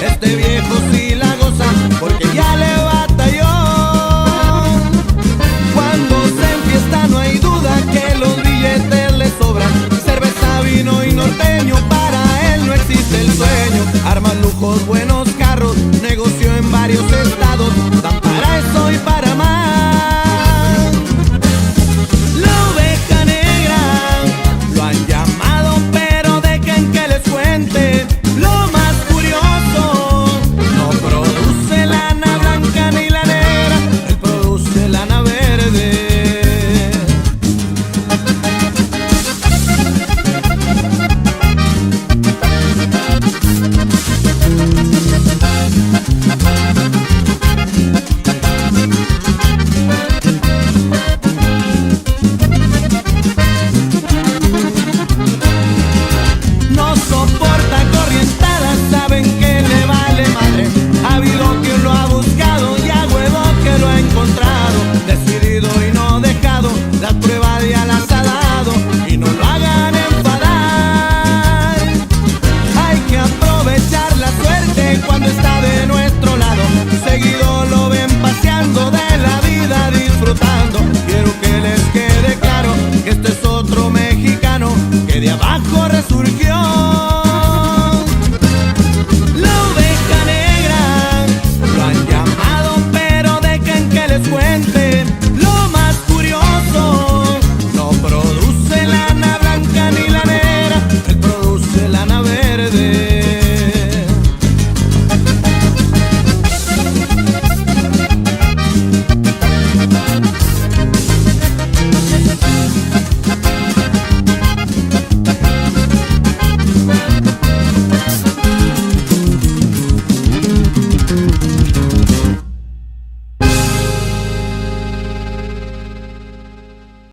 Este viejo sí la goza porque ya le batalló. Cuando se enfiesta no hay duda que los billetes le sobran. Cerveza, vino y norteño, para él no existe el sueño. Armas, lujos, buenos carros, negocios